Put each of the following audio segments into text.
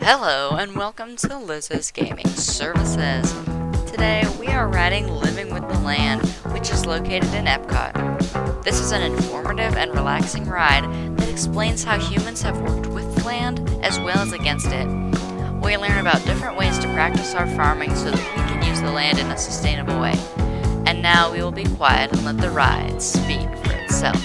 Hello and welcome to Liz's Gaming Services. Today we are riding Living with the Land, which is located in Epcot. This is an informative and relaxing ride that explains how humans have worked with land as well as against it. We learn about different ways to practice our farming so that we can use the land in a sustainable way. And now we will be quiet and let the ride speak for itself.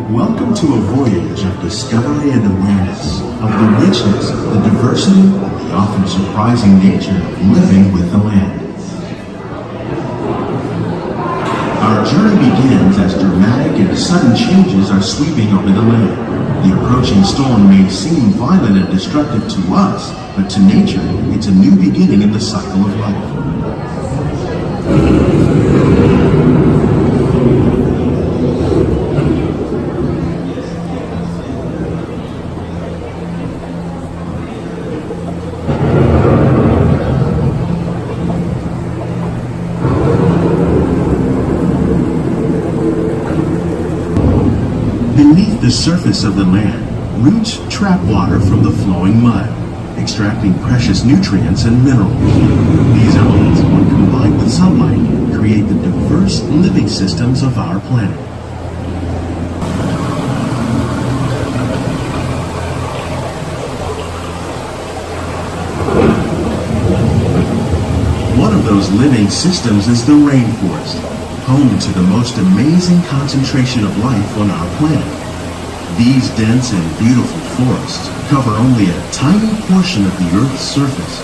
Welcome to a voyage of discovery and awareness of the richness, the diversity, and the often surprising nature of living with the land. Our journey begins as dramatic and sudden changes are sweeping over the land. The approaching storm may seem violent and destructive to us, but to nature, it's a new beginning in the cycle of life. Beneath the surface of the land, roots trap water from the flowing mud, extracting precious nutrients and minerals. These elements, when combined with sunlight, create the diverse living systems of our planet. One of those living systems is the rainforest, home to the most amazing concentration of life on our planet. These dense and beautiful forests cover only a tiny portion of the Earth's surface,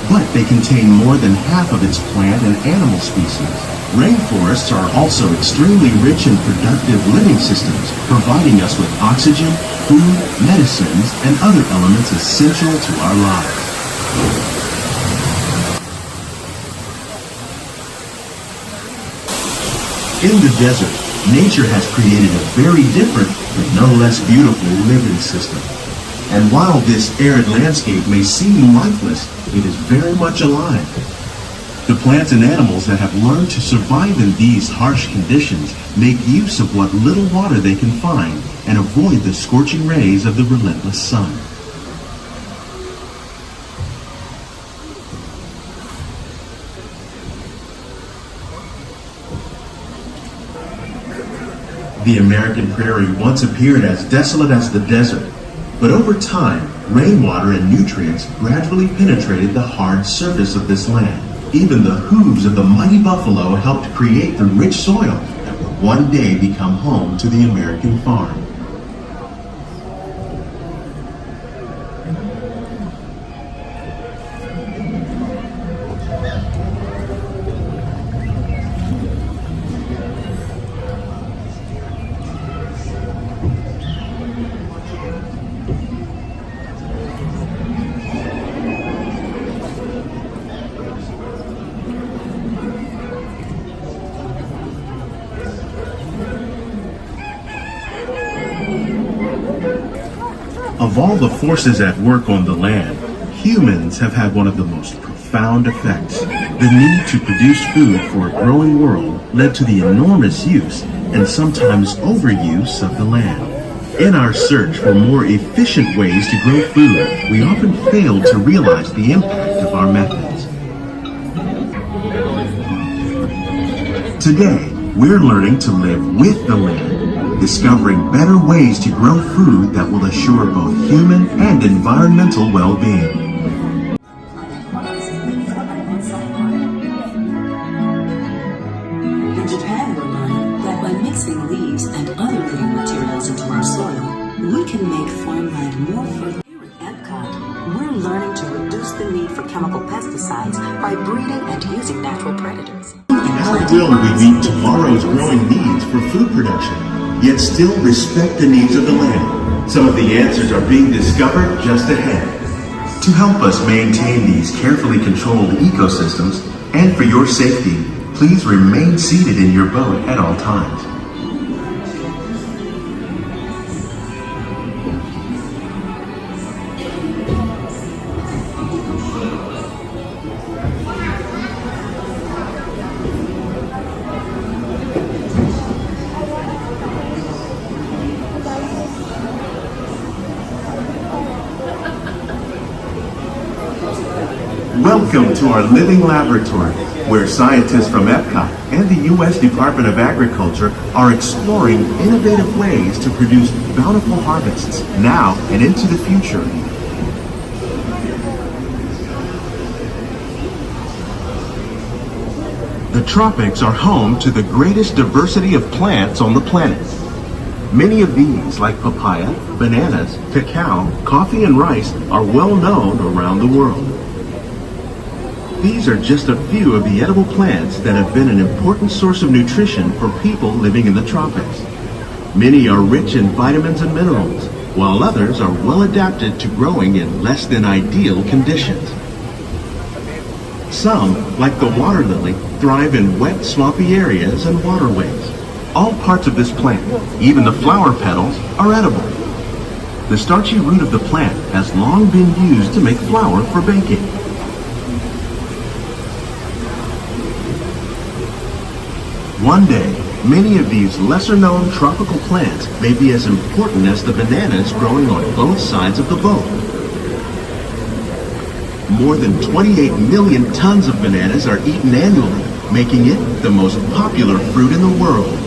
but they contain more than half of its plant and animal species. Rainforests are also extremely rich and productive living systems, providing us with oxygen, food, medicines, and other elements essential to our lives. In the desert, nature has created a very different, but no less beautiful living system. And while this arid landscape may seem lifeless, it is very much alive. The plants and animals that have learned to survive in these harsh conditions make use of what little water they can find and avoid the scorching rays of the relentless sun. The American prairie once appeared as desolate as the desert, but over time, rainwater and nutrients gradually penetrated the hard surface of this land. Even the hooves of the mighty buffalo helped create the rich soil that would one day become home to the American farm. Of all the forces at work on the land, humans have had one of the most profound effects. The need to produce food for a growing world led to the enormous use and sometimes overuse of the land. In our search for more efficient ways to grow food, we often fail to realize the impact of our methods. Today, we're learning to live with the land, discovering better ways to grow food that will assure both human and environmental well-being. In Japan, we're learning that by mixing leaves and other living materials into our soil, we can make farmland more fertile. Here at Epcot, we're learning to reduce the need for chemical pesticides by breeding and using natural predators. How will we meet tomorrow's growing needs for food production, yet still respect the needs of the land? Some of the answers are being discovered just ahead. To help us maintain these carefully controlled ecosystems, and for your safety, Please remain seated in your boat at all times. Welcome to our living laboratory, where scientists from Epcot and the U.S. Department of Agriculture are exploring innovative ways to produce bountiful harvests now and into the future. The tropics are home to the greatest diversity of plants on the planet. Many of these, like papaya, bananas, cacao, coffee, and rice, are well known around the world. These are just a few of the edible plants that have been an important source of nutrition for people living in the tropics. Many are rich in vitamins and minerals, while others are well adapted to growing in less than ideal conditions. Some, like the water lily, thrive in wet, swampy areas and waterways. All parts of this plant, even the flower petals, are edible. The starchy root of the plant has long been used to make flour for baking. One day, many of these lesser-known tropical plants may be as important as the bananas growing on both sides of the boat. More than 28 million tons of bananas are eaten annually, making it the most popular fruit in the world.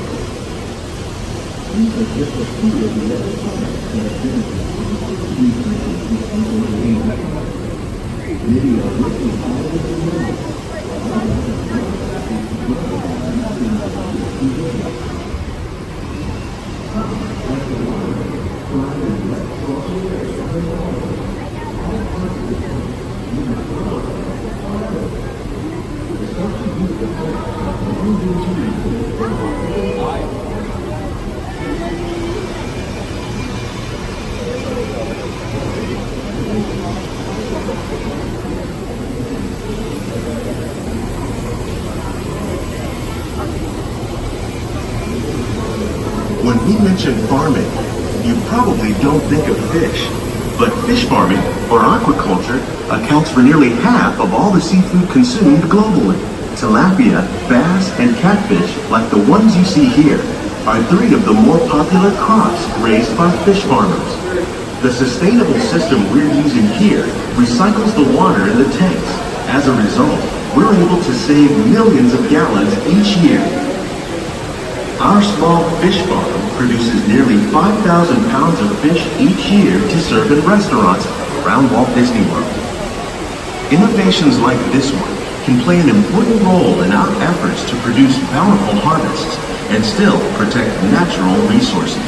When we mention farming, you probably don't think of fish. But fish farming, or aquaculture, accounts for nearly half of all the seafood consumed globally. Tilapia, bass, and catfish, like the ones you see here, are three of the more popular crops raised by fish farmers. The sustainable system we're using here recycles the water in the tanks. As a result, we're able to save millions of gallons each year. Our small fish farm produces nearly 5,000 pounds of fish each year to serve in restaurants around Walt Disney World. Innovations like this one can play an important role in our efforts to produce bountiful harvests and still protect natural resources.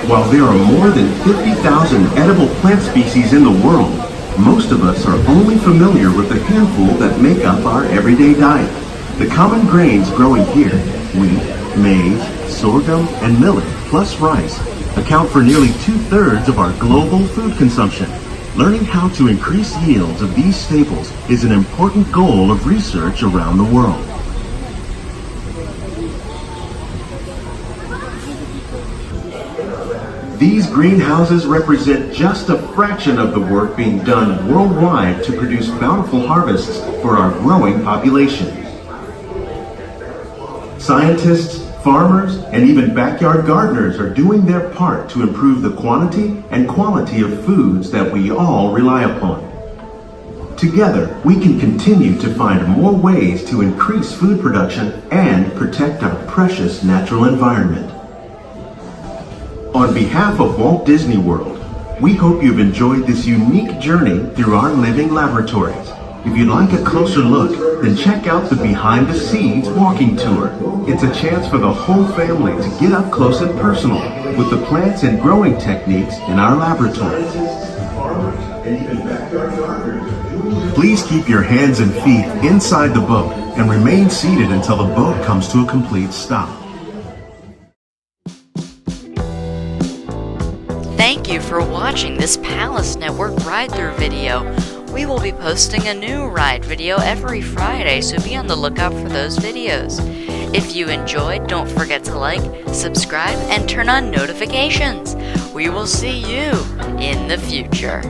While there are more than 50,000 edible plant species in the world, most of us are only familiar with the handful that make up our everyday diet. The common grains growing here, wheat, maize, sorghum, and millet, plus rice, account for nearly 2/3 of our global food consumption. Learning how to increase yields of these staples is an important goal of research around the world. These greenhouses represent just a fraction of the work being done worldwide to produce bountiful harvests for our growing population. Scientists, farmers, and even backyard gardeners are doing their part to improve the quantity and quality of foods that we all rely upon. Together, we can continue to find more ways to increase food production and protect our precious natural environment. On behalf of Walt Disney World, we hope you've enjoyed this unique journey through our living laboratories. If you'd like a closer look, then check out the Behind the Scenes walking tour. It's a chance for the whole family to get up close and personal with the plants and growing techniques in our laboratories. Please keep your hands and feet inside the boat and remain seated until the boat comes to a complete stop. Thank you for watching this Palace Network ride-through video. We will be posting a new ride video every Friday, so be on the lookout for those videos. If you enjoyed, don't forget to like, subscribe, and turn on notifications. We will see you in the future.